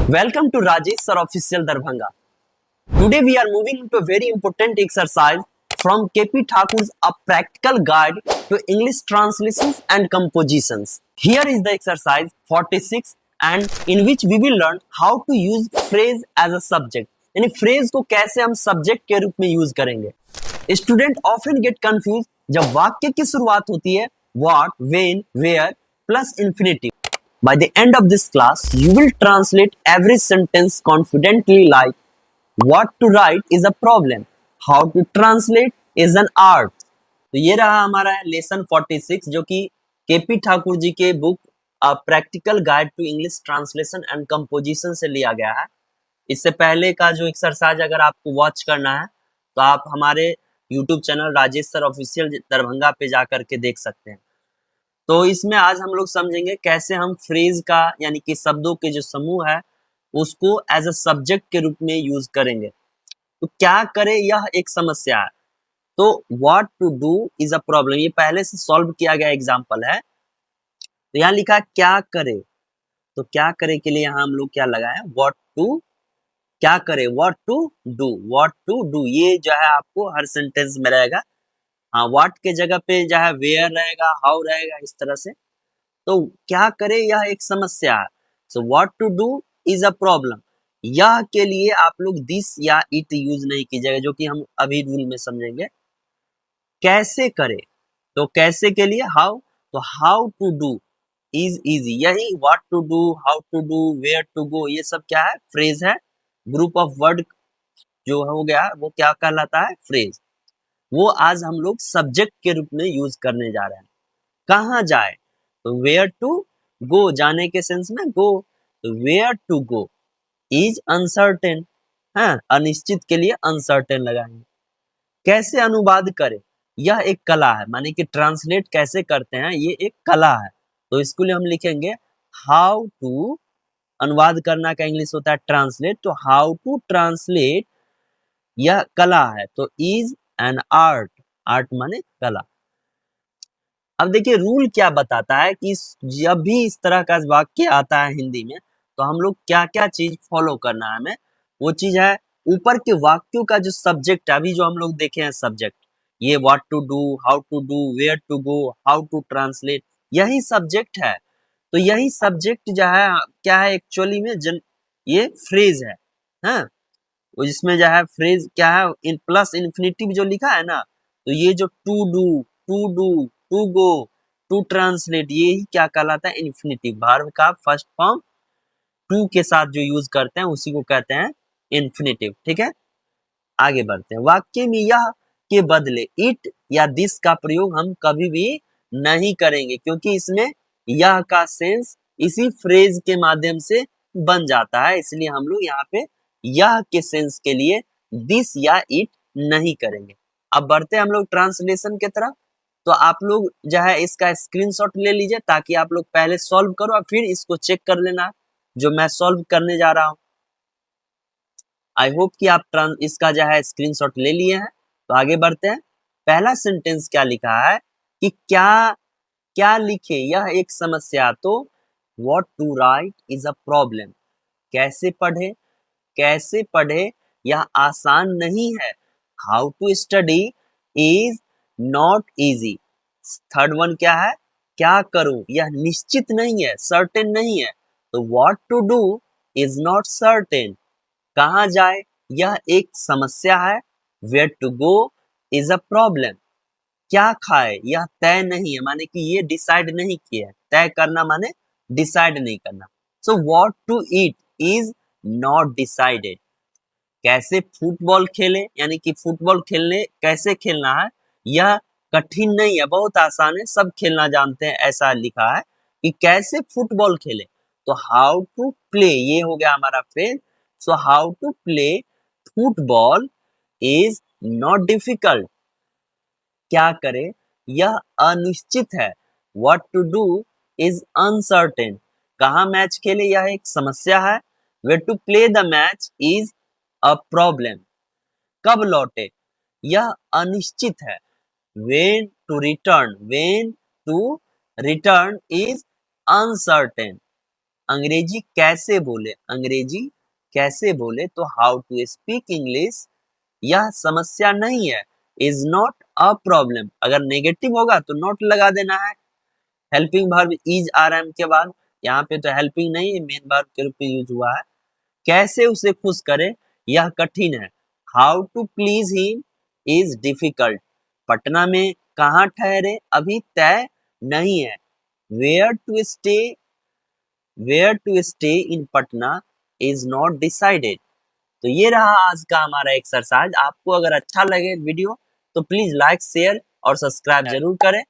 Welcome to Rajesh Sir Official Darbhanga. Today we are moving into a very important exercise from KP Thakur's A Practical Guide to English Translations and Compositions. Here is the exercise 46 and in which we will learn how to use phrase as a subject. यानी phrase को कैसे हम subject के रूप में use करेंगे. Student often get confused जब वाक्य की शुरुआत होती है what, when, where plus infinitive. By the end of this class, you will translate every sentence confidently like what to write is a problem, how to translate is an art. तो ये रहा हमारा लेसन 46 जो कि KP Thakur ji के book practical guide to English translation and composition से लिया गया है। इससे पहले का जो एक्सरसाइज अगर आपको वॉच करना है तो आप हमारे YouTube channel Rajesh sir official Darbhanga पे जा करके देख सकते हैं। तो इसमें आज हम लोग समझेंगे कैसे हम फ्रेज का यानी कि शब्दों के जो समूह है उसको एज अ सब्जेक्ट के रूप में यूज करेंगे। तो क्या करें यह एक समस्या है। तो what to do is a problem, ये पहले से सॉल्व किया गया एग्जांपल है। तो यहाँ लिखा क्या करे, तो क्या करे के लिए यहाँ हम लोग क्या लगाए व्हाट टू, क्या करे what to do, what to do ये जो है आपको हर सेंटेंस में रहेगा। हाँ, व्हाट के जगह पे जो है वेयर रहेगा, हाउ रहेगा, इस तरह से। तो क्या करे यह एक समस्या है। So what to do is a problem. यह के लिए आप लोग दिस या इट यूज नहीं कीजिएगा, जो कि हम अभी रूल में समझेंगे। कैसे करे, तो कैसे के लिए हाउ, तो how to do is easy. यही what to do, how to do, where to go, ये सब क्या है फ्रेज है। ग्रुप ऑफ वर्ड जो हो गया वो क्या कहलाता है फ्रेज। वो आज हम लोग सब्जेक्ट के रूप में यूज करने जा रहे हैं। कहाँ जाए, तो वेयर टू गो, जाने के सेंस में गो। तो where to go is uncertain, है अनिश्चित के लिए अनसर्टेन लगाएंगे। कैसे अनुवाद करें, यह एक कला है, माने कि ट्रांसलेट कैसे करते हैं ये एक कला है। तो इसके लिए हम लिखेंगे हाउ टू, अनुवाद करना का इंग्लिश होता है ट्रांसलेट, तो हाउ टू ट्रांसलेट यह कला है। तो इज एन आर्ट, आर्ट माने कला। अब देखिए रूल क्या बताता है कि जब भी इस तरह का वाक्य आता है हिंदी में तो हम लोग क्या क्या चीज फॉलो करना है हमें। वो चीज है ऊपर के वाक्यों का जो सब्जेक्ट है, अभी जो हम लोग देखे हैं सब्जेक्ट, ये what to do, how to do, where to go, how to translate, यही सब्जेक्ट है। तो यही सब्जेक्ट जो है क्या है एक्चुअली में ये फ्रेज है। हाँ, इसमें जो है फ्रेज क्या है इन प्लस इन्फिनिटिव जो लिखा है ना, तो ये जो to do, to go, to translate, ये ही क्या कहलाता है इन्फिनिटिव। वर्ब का फर्स्ट फॉर्म टू के साथ जो यूज करते हैं उसी को कहते हैं इन्फिनिटिव। ठीक है, आगे बढ़ते हैं। वाक्य में यह के बदले इट या दिस का प्रयोग हम कभी भी नहीं करेंगे, क्योंकि इसमें यह का सेंस इसी फ्रेज के माध्यम से बन जाता है। इसलिए हम लोग यहाँ पे यह के सेंस के लिए दिस या इट नहीं करेंगे। अब बढ़ते हैं हम लोग ट्रांसलेशन के तरफ। तो आप लोग जो है इसका स्क्रीनशॉट ले लीजिए ताकि आप लोग पहले सॉल्व करो और फिर इसको चेक कर लेना जो मैं सॉल्व करने जा रहा हूँ। आई होप कि आप इसका जो है स्क्रीनशॉट ले लिए हैं। तो आगे बढ़ते हैं। पहला सेंटेंस क्या लिखा है कि क्या क्या लिखे यह एक समस्या। तो what to write is a problem, कैसे पढ़े, कैसे पढ़े यह आसान नहीं है। How to study is not easy. Third one क्या है, क्या करूं यह निश्चित नहीं है, सर्टेन नहीं है। तो what to do is not certain, कहाँ जाए यह एक समस्या है। Where to go is a problem, क्या खाए यह तय नहीं है, माने कि ये डिसाइड नहीं किया है। तय करना माने डिसाइड नहीं करना। So what to eat is not decided. कैसे फुटबॉल खेले, यानी कि फुटबॉल खेलने कैसे खेलना है यह कठिन नहीं है, बहुत आसान है, सब खेलना जानते हैं, ऐसा लिखा है कि कैसे फुटबॉल खेले। तो हाउ टू प्ले ये हो गया हमारा phrase. So how to play football is not difficult, क्या करे यह अनिश्चित है। What to do is uncertain, कहाँ मैच खेले यह एक समस्या है। Where to play the match is a problem, कब लौटे यह अनिश्चित है। when to return, when to return is uncertain, अंग्रेजी कैसे बोले, अंग्रेजी कैसे बोले, तो हाउ टू स्पीक इंग्लिश, यह समस्या नहीं है, इज नॉट अ प्रॉब्लम। अगर नेगेटिव होगा तो नॉट लगा देना है। हेल्पिंग वर्ब इज आ रहा है के बाद, यहाँ पे तो हेल्पिंग नहीं, मेन वर्ब के रूप में यूज हुआ है। कैसे उसे खुश करे, यह कठिन है। How to please him is difficult. Patna में कहाँ ठहरे, अभी तय नहीं है। Where to stay, where to stay in Patna is not decided. तो ये रहा आज का हमारा एक्सरसाइज। आपको अगर अच्छा लगे वीडियो तो प्लीज लाइक, शेयर और सब्सक्राइब जरूर करें।